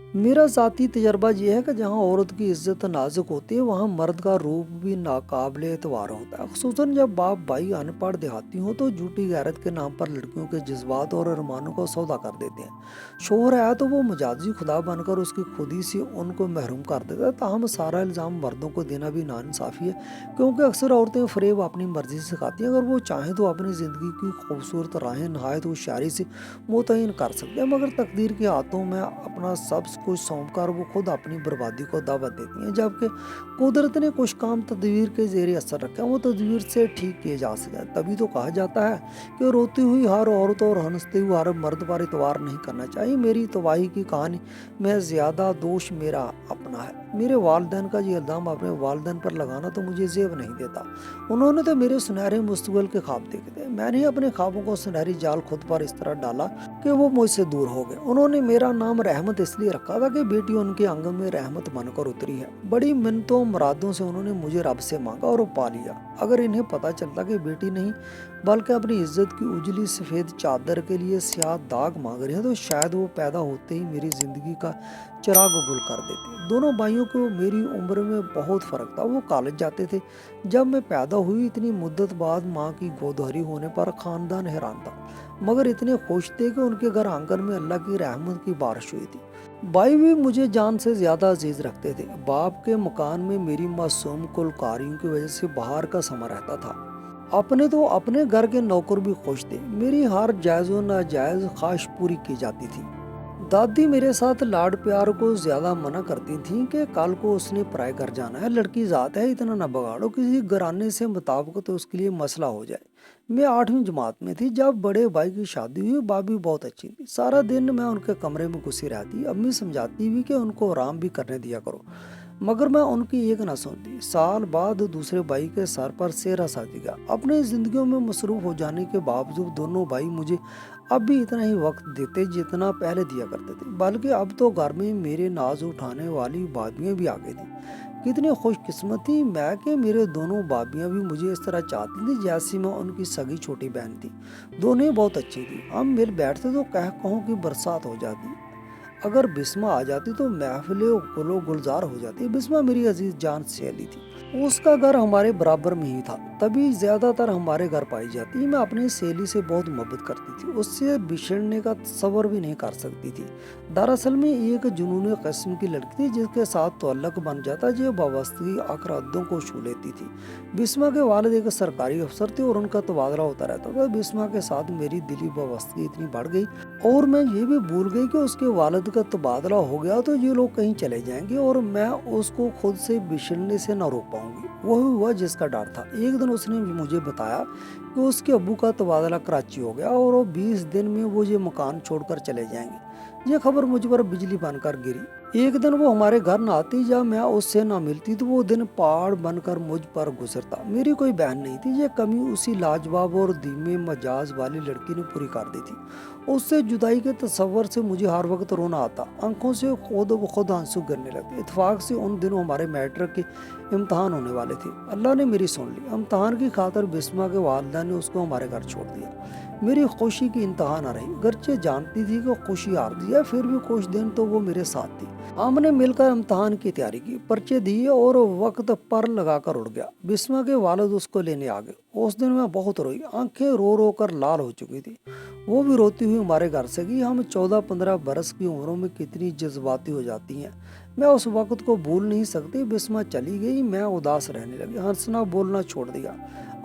मेरा ज़ाती तजर्बा ये है कि जहाँ औरत की इज्जत नाजुक होती है वहाँ मर्द का रूप भी नाकाबिले एतबार होता है। ख़ुसूसन जब बाप भाई अनपढ़ देहाती हो तो झूठी गैरत के नाम पर लड़कियों के जज्बात और अरमानों को सौदा कर देते हैं। शोहर है तो वो मजाजी खुदा बनकर उसकी खुदी से उनको महरूम कर देता है। ताहम सारा इल्ज़ाम मर्दों को देना भी नाइंसाफ़ी है, क्योंकि अक्सर औरतें फ़रेब अपनी मर्जी से सिखाती हैं। अगर वो चाहें तो अपनी ज़िंदगी की खूबसूरत राहें नहायत होशियारी से मुतय्यन कर सकते हैं, मगर तकदीर के हाथों में अपना सब कुछ सौंप कर वो खुद अपनी बर्बादी को दावत देती हैं। जबकि कुदरत ने कुछ काम तदबीर के ज़ेरे असर रखे हैं, वो तदबीर से ठीक किए जा सके। तभी तो कहा जाता है कि रोती हुई हर औरत और हंसते हुए हर मर्द पर इतवार नहीं करना चाहिए। मेरी तबाही की कहानी में ज़्यादा दोष मेरा अपना है। मेरे वालिदैन का ये इल्ज़ाम अपने वालिदैन पर लगाना तो मुझे ज़ेब नहीं देता। उन्होंने तो मेरे सुनहरे मुस्तकबिल के ख्वाब देखे थे, मैंने अपने ख्वाबों को सुनहरी जाल खुद पर इस तरह डाला कि वो मुझसे दूर हो गए। उन्होंने मेरा नाम रहमत इसलिए रखा था कि बेटी उनके आंगन में रहमत बनकर उतरी है। बड़ी मिन्नतों मुरादों से उन्होंने मुझे रब से मांगा और वो पा लिया। अगर इन्हें पता चलता कि बेटी नहीं बल्कि अपनी इज्जत की उजली सफ़ेद चादर के लिए स्याह दाग मांग रहे हैं, तो शायद वो पैदा होते ही मेरी ज़िंदगी का चिराग गुल कर देते। दोनों भाइयों को मेरी उम्र में बहुत फ़र्क था। वो कॉलेज जाते थे जब मैं पैदा हुई। इतनी मुद्दत बाद माँ की गोदहरी होने पर ख़ानदान हैरान था, मगर इतने खुश थे कि उनके घर आंगन में अल्लाह की रहमत की बारिश हुई थी। भाई भी मुझे जान से ज़्यादा अजीज़ रखते थे। बाप के मकान में मेरी मासूम कुलकारियों की वजह से बाहर का समा रहता था। अपने घर के नौकर भी खुश थे। मेरी हर जायज़ व नाजायज़ ख्वाहिश पूरी की जाती थी। दादी मेरे साथ लाड प्यार को ज्यादा मना करती थी कि कल को उसने पराए घर जाना है, लड़की जात है, इतना न बगाड़ो, किसी घराने से मुताबिक तो उसके लिए मसला हो जाए। मैं 8वीं जमात में थी जब बड़े भाई की शादी हुई। भाभी बहुत अच्छी थी। सारा दिन मैं उनके कमरे में घुसी रहती। अम्मी समझाती भी कि उनको आराम भी करने दिया करो, मगर मैं उनकी एक ना सुनती। साल बाद दूसरे भाई के सर पर सेहरा शादी का। अपनी जिंदगियों में मसरूफ हो जाने के बावजूद दोनों भाई मुझे अब भी इतना ही वक्त देते जितना पहले दिया करते थे, बल्कि अब तो घर में मेरे नाज उठाने वाली भाभियाँ भी आ गई थी। कितनी खुशकिस्मत थी मैं कि मेरे दोनों भाभियाँ भी मुझे इस तरह चाहती थी जैसी मैं उनकी सगी छोटी बहन थी। दोनों ही बहुत अच्छी थी। हम मिल बैठते तो कहों की बरसात हो जाती। अगर बिस्मा आ जाती तो महफिलें गुलो गुलजार हो जाती। बिस्मा मेरी अजीज जान सहेली थी। उसका घर हमारे बराबर में ही था, तभी ज्यादातर हमारे घर पाई जाती। मैं अपनी सहेली से बहुत मोहब्बत करती थी, उससे बिछड़ने का तसव्वुर भी नहीं कर सकती थी। दरअसल में एक जुनूनी किस्म की लड़की थी जिसके साथ तअल्लुक बन जाता जो वाबस्तगी आखिर हद्दों को छू लेती थी। बिस्मा के वालिद एक सरकारी अफसर थे और उनका तबादला होता रहता था। बिस्मा के साथ मेरी दिली वाबस्तगी इतनी बढ़ गई और मैं ये भी भूल गई कि उसके वालिद का तबादला हो गया तो ये लोग कहीं चले जाएंगे और मैं उसको खुद से बिछड़ने से न रोक पाऊंगी। वही हुआ जिसका डर था। एक दिन उसने मुझे बताया कि उसके अब्बू का तबादला कराची हो गया और वो 20 दिन में वो ये मकान छोड़कर चले जाएंगे। ये खबर मुझ पर बिजली बनकर गिरी। एक दिन वो हमारे घर न आती, जब मैं उससे न मिलती तो वो दिन पहाड़ बनकर मुझ पर गुजरता। मेरी कोई बहन नहीं थी। ये कमी उसी लाजवाब और धीमे मजाज वाली लड़की ने पूरी कर दी थी। उससे जुदाई के तस्वर से मुझे हर वक्त रोना आता। आंखों से खुद ब खुद आंसू गिरने लगे। इत्तेफाक से उन दिनों हमारे मैट्रिक के इम्तहान होने वाले थे। अल्लाह ने मेरी सुन ली। इम्तहान की खातिर बिस्मा के वालिदा ने उसको हमारे घर छोड़ दिया। मेरी खुशी की इंतहा न रही। गर्चे जानती थी कि खुशी हार दिया, फिर भी कुछ दिन तो वो मेरे साथ थी। हमने मिलकर इम्तहान की तैयारी की, पर्चे दिए और वक्त पर लगाकर उड़ गया। बिस्मा के वालिद उसको लेने आ गए। उस दिन मैं बहुत रोई, आंखें रो रो कर लाल हो चुकी थी। वो भी रोती हुई हमारे घर से गई। हम 14-15 बरस की उम्रों में कितनी जज्बाती हो जाती हैं, मैं उस वक्त को भूल नहीं सकती। बिस्मा चली गई, मैं उदास रहने लगी, हंसना बोलना छोड़ दिया।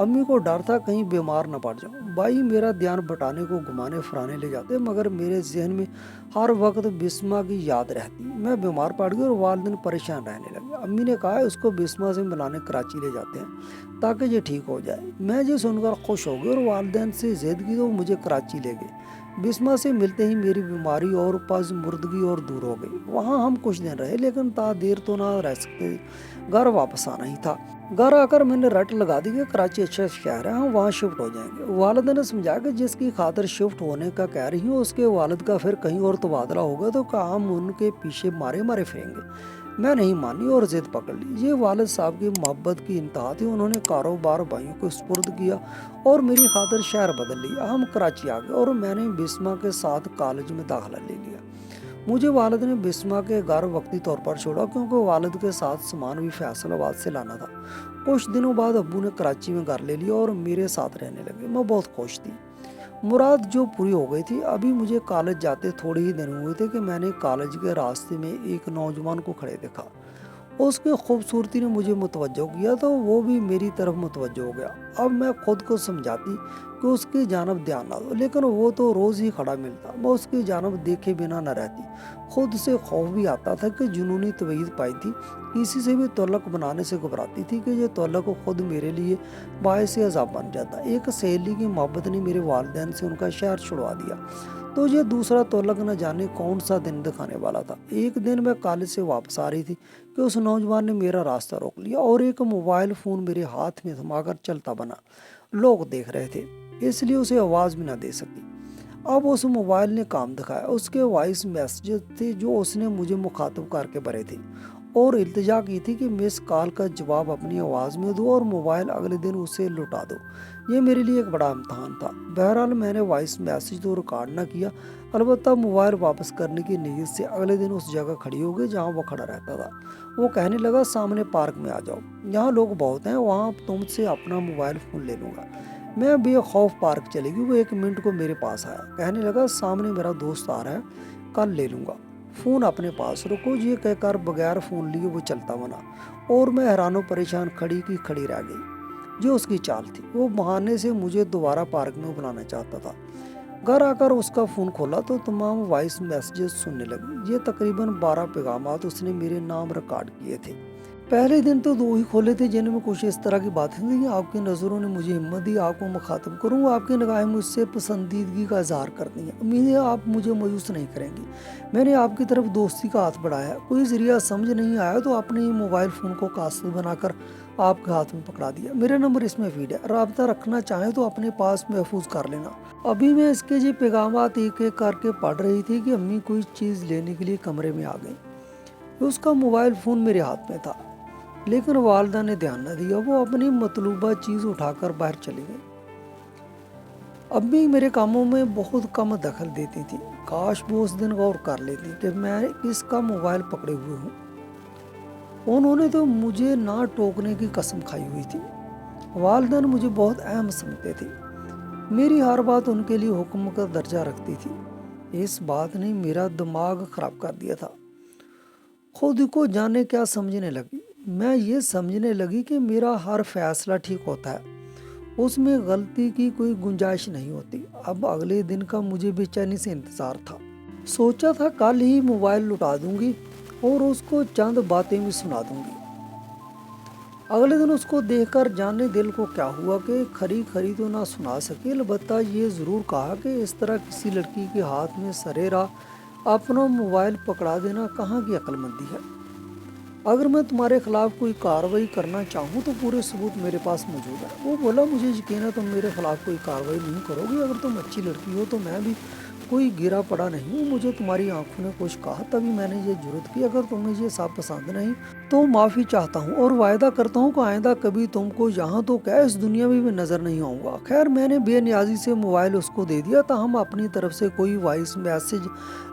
अम्मी को डर था कहीं बीमार न पड़ जाऊं। भाई मेरा ध्यान बटाने को घुमाने फिराने ले जाते, मगर मेरे जहन में हर वक्त बिस्मा की याद रहती। मैं बीमार पड़ गई और वालिदैन परेशान रहने लगे। अम्मी ने कहा उसको बिस्मा से मिलाने कराची ले जाते हैं ताकि ये ठीक हो जाए। मैं ये सुनकर खुश हो गई और वालिदैन से जिद की तो मुझे कराची ले गए। बिस्मा से मिलते ही मेरी बीमारी और पज मुर्दगी और दूर हो गई। वहाँ हम कुछ दिन रहे, लेकिन ता देर तो ना रह सकते, घर वापस आना ही था। घर आकर मैंने रट लगा दी कि कराची अच्छा शहर है, हम वहाँ शिफ्ट हो जाएंगे। वालिदा ने समझा कि जिसकी खातिर शिफ्ट होने का कह रही हूँ उसके वालिद का फिर कहीं और तबादला होगा तो क्या हम उनके पीछे मारे मारे फिरेंगे। मैं नहीं मानी और जिद पकड़ ली। ये वालिद साहब की मोहब्बत की इंतहा थी। उन्होंने कारोबार भाइयों को सुपुर्द किया और मेरी खातिर शहर बदल लिया। हम कराची आ गए और मैंने बिस्मा के साथ कॉलेज में दाखिला ले लिया। मुझे वालिद ने बिस्मा के घर वक्ती तौर पर छोड़ा क्योंकि वालिद के साथ सामान भी फैसलाबाद से लाना था। कुछ दिनों बाद अब्बू ने कराची में घर ले लिया और मेरे साथ रहने लगे। मैं बहुत खुश थी। मुराद जो पूरी हो गई थी। अभी मुझे कॉलेज जाते थोड़े ही दिन हुए थे कि मैंने कॉलेज के रास्ते में एक नौजवान को खड़े देखा। उसकी खूबसूरती ने मुझे मुतवज्जो किया तो वो भी मेरी तरफ मुतवज्जो हो गया। अब मैं खुद को समझाती कि उसकी जानब ध्यान ना दो, लेकिन वो तो रोज़ ही खड़ा मिलता। मैं उसकी जानब देखे बिना न रहती। खुद से खौफ भी आता था कि जुनूनी तवीज़ पाई थी। किसी से भी तल्लक बनाने से घबराती थी कि ये तल्लक खुद मेरे लिए बायस अज़ाब बन जाता। एक सहेली की मोहब्बत ने मेरे वालिदैन से उनका शहर छुड़वा दिया, तो ये दूसरा तल्लक न जाने कौन सा दिन दिखाने वाला था। एक दिन मैं कॉलेज से वापस आ रही थी कि उस नौजवान ने मेरा रास्ता रोक लिया और एक मोबाइल फ़ोन मेरे हाथ में थमाकर चलता बना। लोग देख रहे थे, इसलिए उसे आवाज़ भी ना दे सकी। अब उस मोबाइल ने काम दिखाया। उसके वॉइस मैसेज थे जो उसने मुझे मुखातब करके भरे थे और इल्तिजा की थी कि मिस कॉल का जवाब अपनी आवाज़ में दो और मोबाइल अगले दिन उसे लौटा दो। ये मेरे लिए एक बड़ा इम्तहान था। बहरहाल मैंने वॉइस मैसेज तो रिकॉर्ड ना किया, अलबत्ता मोबाइल वापस करने की नीयत से अगले दिन उस जगह खड़ी हो गई जहाँ वो खड़ा रहता था। वो कहने लगा, सामने पार्क में आ जाओ, यहाँ लोग बहुत हैं, वहाँ तुमसे अपना मोबाइल फ़ोन ले लूँगा। मैं बेखौफ पार्क चली गई। वो 1 मिनट को मेरे पास आया, कहने लगा, सामने मेरा दोस्त आ रहा है, कल ले लूँगा, फ़ोन अपने पास रखो। ये कहकर बगैर फ़ोन लिए वो चलता बना और मैं हैरान परेशान खड़ी की खड़ी रह गई। जो उसकी चाल थी, वो बहाने से मुझे दोबारा पार्क में बुलाना चाहता था। घर आकर उसका फ़ोन खोला तो तमाम वॉइस मैसेजेस सुनने लगी। ये तकरीबन 12 पैगामात उसने मेरे नाम रिकॉर्ड किए थे। पहले दिन तो 2 ही खोले थे जिनमें कुछ इस तरह की बातें थी, आपकी नज़रों ने मुझे हिम्मत दी, आपको मुखातब करूँ, आपकी निगाहें मुझसे पसंदीदगी का इजहार करती हैं, उम्मीद है आप मुझे मायूस नहीं करेंगी। मैंने आपकी तरफ दोस्ती का हाथ बढ़ाया, कोई जरिया समझ नहीं आया तो अपने ही मोबाइल फ़ोन को कासिद बनाकर आपके हाथ में पकड़ा दिया। मेरा नंबर इसमें फीड है, राब्ता रखना चाहें तो अपने पास महफूज कर लेना। अभी मैं इसके जी पैगामात एक एक करके पढ़ रही थी कि अम्मी कोई चीज़ लेने के लिए कमरे में आ गई। उसका मोबाइल फ़ोन मेरे हाथ में था, लेकिन वालदा ने ध्यान न दिया। वो अपनी मतलूबा चीज़ उठाकर बाहर चली गई। अम्मी मेरे कामों में बहुत कम दखल देती थी। काश वो उस दिन गौर कर लेती कि मैं किसका मोबाइल पकड़े हुए हूँ। उन्होंने तो मुझे ना टोकने की कसम खाई हुई थी। वालिदैन मुझे बहुत अहम समझते थे, मेरी हर बात उनके लिए हुक्म का दर्जा रखती थी। इस बात ने मेरा दिमाग खराब कर दिया था। खुद को जाने क्या समझने लगी। मैं ये समझने लगी कि मेरा हर फैसला ठीक होता है, उसमें गलती की कोई गुंजाइश नहीं होती। अब अगले दिन का मुझे बेचैनी से इंतज़ार था। सोचा था कल ही मोबाइल लुटा दूंगी और उसको चंद बातें भी सुना दूंगी। अगले दिन उसको देखकर जाने दिल को क्या हुआ कि खरी खरी तो ना सुना सके, अलबत्ता ये ज़रूर कहा कि इस तरह किसी लड़की के हाथ में सरेरा अपना मोबाइल पकड़ा देना कहाँ की अक्लमंदी है। अगर मैं तुम्हारे खिलाफ कोई कार्रवाई करना चाहूँ तो पूरे सबूत मेरे पास मौजूद है। वो बोला, मुझे यकीन है तुम मेरे खिलाफ कोई कार्रवाई नहीं करोगी। अगर तुम अच्छी लड़की हो तो मैं भी कोई गिरा पड़ा नहीं हूँ। मुझे तुम्हारी आंखों ने कुछ कहा तभी मैंने ये जुर्रत की। अगर तुम्हें ये सब पसंद नहीं तो माफ़ी चाहता हूँ और वायदा करता हूँ कि आइंदा कभी तुमको यहाँ तो क्या इस दुनिया में भी नज़र नहीं आऊँगा। खैर मैंने बेनियाजी से मोबाइल उसको दे दिया था। हम अपनी तरफ से कोई वॉइस मैसेज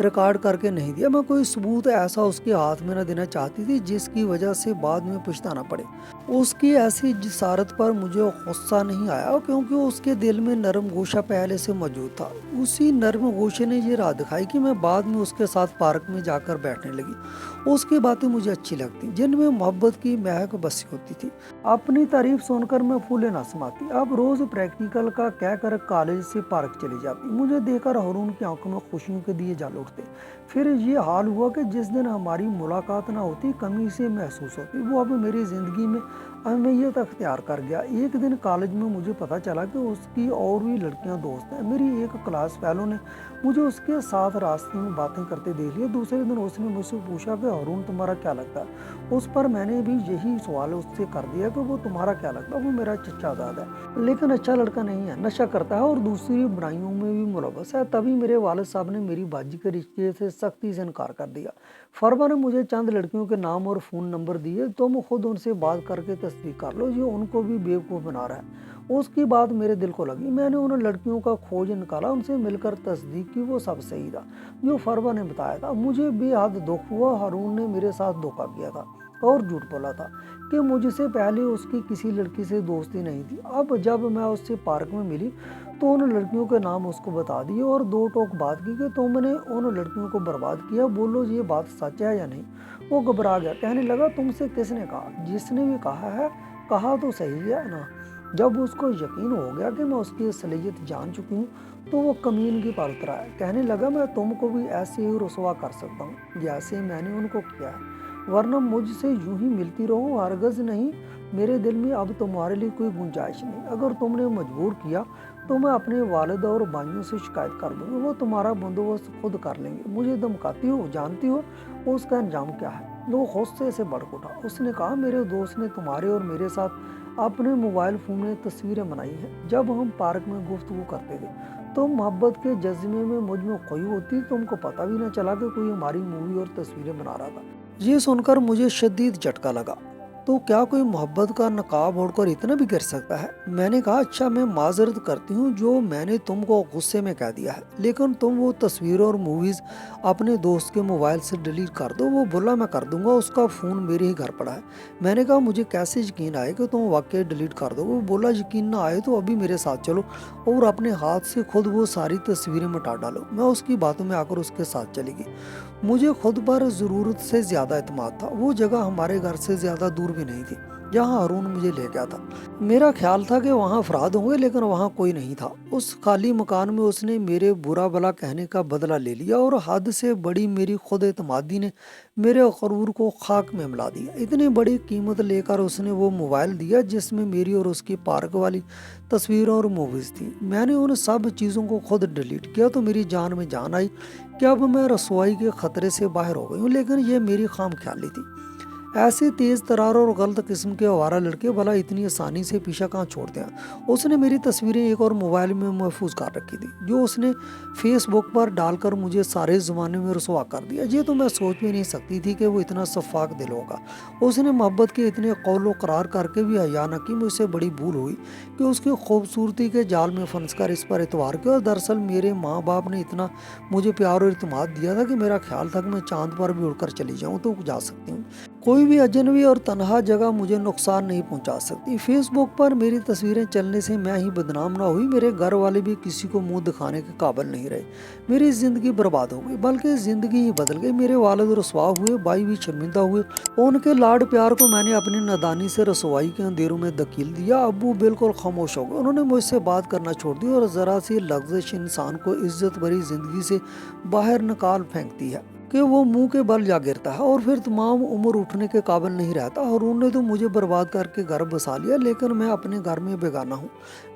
रिकॉर्ड करके नहीं दिया। मैं कोई सबूत ऐसा उसके हाथ में न देना चाहती थी जिसकी वजह से बाद में पछताना पड़े। उसकी ऐसी जिसारत पर मुझे गुस्सा नहीं आया क्योंकि उसके दिल में नरम गोशा पहले से मौजूद था। उसी नरम गोशे ने ये राह दिखाई कि मैं बाद में उसके साथ पार्क में जाकर बैठने लगी। उसकी बातें मुझे अच्छी लगती, जिनमें मोहब्बत की महक बसी होती थी। अपनी तारीफ सुनकर मैं फूले ना समाती। अब रोज प्रैक्टिकल का कहकर कॉलेज से पार्क चली जाती। मुझे देखकर हारून की आंखों में खुशियों के दिए जल उठते। फिर ये हाल हुआ कि जिस दिन हमारी मुलाकात ना होती कमी से महसूस होती, वो अब मेरी जिंदगी में अहमियत अख्तियार कर गया। एक दिन कॉलेज में मुझे पता चला कि उसकी और भी लड़कियां दोस्त हैं। मेरी एक क्लास फेलो ने मुझे उसके साथ रास्ते में बातें करते देख लिया। दूसरे दिन उसने मुझसे पूछा कि हारून तुम्हारा क्या लगता है। उस पर मैंने भी यही सवाल उससे कर दिया कि वो तुम्हारा क्या लगता है। वो मेरा चचा दादा है, लेकिन अच्छा लड़का नहीं है, नशा करता है और दूसरी बुराइयों में भी मुलव्वस है। तभी मेरे वालिद साहब ने मेरी बाजी के रिश्ते से सख्ती से इनकार कर दिया। फरवा ने मुझे चंद लड़कियों के नाम और फ़ोन नंबर दिए, तो मैं खुद उनसे बात करके تصدیق कर लो, ये उनको भी बेवकूफ़ बना रहा है। उसकी बात मेरे दिल को लगी। मैंने उन लड़कियों का खोज निकाला, उनसे मिलकर तस्दीक की, वो सब सही था जो फरवा ने बताया था। मुझे बेहद दुख हुआ, हारून ने मेरे साथ धोखा किया था और झूठ बोला था कि मुझसे पहले उसकी किसी लड़की से दोस्ती नहीं थी। अब जब मैं उससे पार्क में मिली तो उन लड़कियों के नाम उसको बता दिए और दो टोक बात की कि तुमने उन लड़कियों को बर्बाद किया, बोलो ये बात सच है या नहीं। वो घबरा गया, कहने लगा तुमसे किसने कहा? जिसने भी कहा है कहा तो सही है ना। जब उसको यकीन हो गया कि मैं उसकी असलियत जान चुकी हूँ तो वो कमीनगी पर उतरा है। कहने लगा मैं तुमको भी ऐसे ही रुसवा कर सकता हूँ जैसे मैंने उनको किया है, वरना मुझसे यूं ही मिलती रहो, हरगज नहीं। मेरे दिल में अब तुम्हारे लिए कोई गुंजाइश नहीं। अगर तुमने मजबूर किया तो मैं अपने वालिद और भाइयों से शिकायत कर दूंगी, वो तुम्हारा बंदोबस्त खुद कर लेंगे। मुझे धमकाती हो, जानती हो उसका अंजाम क्या है? वो गुस्से से भड़क उठा। उसने कहा मेरे दोस्त ने तुम्हारे और मेरे साथ अपने मोबाइल फ़ोन में तस्वीरें बनाई हैं जब हम पार्क में गुफ्तगू करते थे। तो मोहब्बत के जज्बे में मुझ में खोई होती, तुमको पता भी न चला कि कोई हमारी मूवी और तस्वीरें बना रहा था। ये सुनकर मुझे शदीद झटका लगा। तो क्या कोई मोहब्बत का नकाब ओढ़कर इतना भी गिर सकता है? मैंने कहा अच्छा मैं माजरत करती हूँ जो मैंने तुमको गुस्से में कह दिया है, लेकिन तुम वो तस्वीरें और मूवीज़ अपने दोस्त के मोबाइल से डिलीट कर दो। वो बोला मैं कर दूंगा, उसका फ़ोन मेरे ही घर पड़ा है। मैंने कहा मुझे कैसे यकीन आए कि तुम वाकई डिलीट कर दो? वो बोला यकीन ना आए तो अभी मेरे साथ चलो और अपने हाथ से खुद वो सारी तस्वीरें मिटा डालो। मैं उसकी बातों में आकर उसके साथ चली गई। मुझे खुद पर ज़रूरत से ज़्यादा एतमाद था। वो जगह हमारे घर से ज़्यादा दूर भी नहीं थी जहाँ हारून मुझे ले गया था। मेरा ख्याल था कि वहाँ अफराद होंगे, लेकिन वहाँ कोई नहीं था। उस खाली मकान में उसने मेरे बुरा भला कहने का बदला ले लिया और हद से बड़ी मेरी खुद एतमादी ने मेरे गरूर को खाक में मिला दिया। इतनी बड़ी कीमत लेकर उसने वो मोबाइल दिया जिसमें मेरी और उसकी पार्क वाली तस्वीरें और मूवीज़ थी। मैंने उन सब चीज़ों को खुद डिलीट किया तो मेरी जान में जान आई कि अब मैं रसवाई के ख़तरे से बाहर हो गई हूँ, लेकिन ये मेरी खाम ख्याली थी। ऐसे तेज़ तरार और गलत किस्म के आवारा लड़के भला इतनी आसानी से पीछा कहाँ छोड़ते हैं। उसने मेरी तस्वीरें एक और मोबाइल में महफूज कर रखी थी जो उसने फेसबुक पर डालकर मुझे सारे ज़माने में रुसवा कर दिया। ये तो मैं सोच भी नहीं सकती थी कि वो इतना शफाक दिल होगा। उसने मोहब्बत के इतने कौलो करार करके भी हया न की। मुझसे बड़ी भूल हुई कि उसकी खूबसूरती के जाल में फंस कर इस पर एतवार किया। और दरअसल मेरे माँ बाप ने इतना मुझे प्यार और इत्मीनान दिया था कि मेरा ख्याल था कि मैं चांद पर भी उड़कर चली जाऊँ तो जा सकती हूँ। कोई भी अजनबी और तनहा जगह मुझे नुकसान नहीं पहुंचा सकती। फेसबुक पर मेरी तस्वीरें चलने से मैं ही बदनाम ना हुई, मेरे घर वाले भी किसी को मुंह दिखाने के काबिल नहीं रहे। मेरी ज़िंदगी बर्बाद हो गई, बल्कि ज़िंदगी ही बदल गई। मेरे वालिद रसवा हुए, भाई भी शर्मिंदा हुए। उनके लाड प्यार को मैंने अपनी नादानी से रसवाई के अंधेरों में धकेल दिया। अब्बू बिल्कुल खामोश हो गए। उन्होंने मुझसे बात करना छोड़ दी और ज़रा सी लफ्ज़िश इंसान को इज्जत भरी ज़िंदगी से बाहर निकाल फेंकती है कि वो मुंह के बल जा गिरता है और फिर तमाम उम्र उठने के काबिल नहीं रहता। हारून ने तो मुझे बर्बाद करके घर बसा लिया, लेकिन मैं अपने घर में बेगाना हूँ।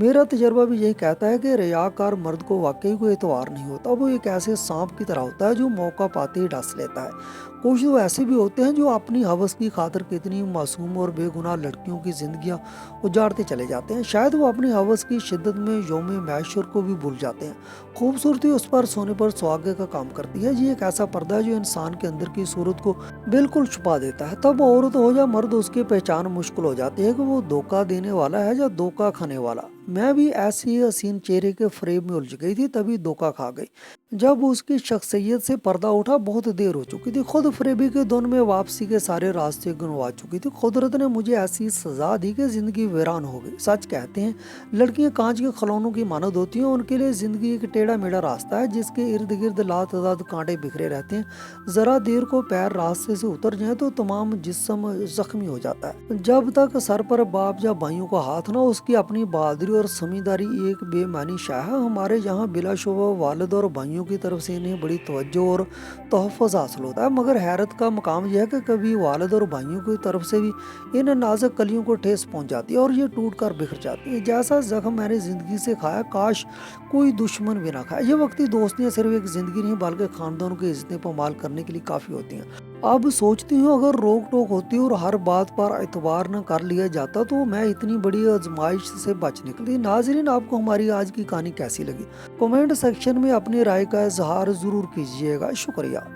मेरा तजर्बा भी यही कहता है कि रियाकार मर्द को वाकई कोई एतवार नहीं होता। वो एक ऐसे सांप की तरह होता है जो मौका पाते ही डस लेता है। कुछ तो ऐसे भी होते हैं जो अपनी हवस की खातिर कितनी मासूम और बेगुनाह लड़कियों की जिंदगियां उजाड़ते चले जाते हैं। शायद वो अपनी हवस की शिद्दत में यौम मैशर को भी भूल जाते हैं। खूबसूरती उस पर सोने पर सुहागे का काम करती है। ये एक ऐसा पर्दा है जो इंसान के अंदर की सूरत को बिल्कुल छुपा देता है। तब औरत हो या मर्द उसकी पहचान मुश्किल हो जाती है कि वो धोखा देने वाला है या धोखा खाने वाला। मैं भी ऐसी ही हसीन चेहरे के फ्रेम में उलझ गई थी, तभी धोखा खा गई। जब उसकी शख्सियत से पर्दा उठा बहुत देर हो चुकी थी। खुद फरेबी के धुन में वापसी के सारे रास्ते गुनवा चुकी थी। कुदरत ने मुझे ऐसी सजा दी कि जिंदगी वीरान हो गई। सच कहते हैं लड़कियां कांच के खिलौनों की मानद होती हैं। उनके लिए जिंदगी एक टेढ़ा मेढ़ा रास्ता है जिसके इर्द गिर्द लातदाद कांटे बिखरे रहते हैं। जरा देर को पैर रास्ते से उतर जाए तो तमाम जिस्म जख्मी हो जाता है। जब तक सर पर बाप या भाइयों का हाथ ना, उसकी अपनी बहादुरी और समीदारी एक बेमानी शाह है। हमारे यहाँ बिलाशुबा वालिद और भाइयों की तरफ से इन्हें बड़ी तवज्जो और तोहफ़्फ़ुज़ हासिल होता है, मगर हैरत का मकाम यह है कि कभी वालिद और भाइयों की तरफ से भी इन नाजुक कलियों को ठेस पहुँच जाती है और ये टूट कर बिखर जाती है। जैसा जख्म मैंने ज़िंदगी से खाया काश कोई दुश्मन भी ना खाए। ये वक्ती दोस्तियाँ सिर्फ एक ज़िंदगी नहीं बल्कि ख़ानदानों की इज़्ज़तें पामाल करने के लिए काफ़ी होती हैं। अब सोचती हूँ अगर रोक टोक होती और हर बात पर एतबार न कर लिया जाता तो मैं इतनी बड़ी आजमाइश से बच निकली। नाज़रीन, आपको हमारी आज की कहानी कैसी लगी? कमेंट सेक्शन में अपनी राय का इजहार ज़रूर कीजिएगा। शुक्रिया।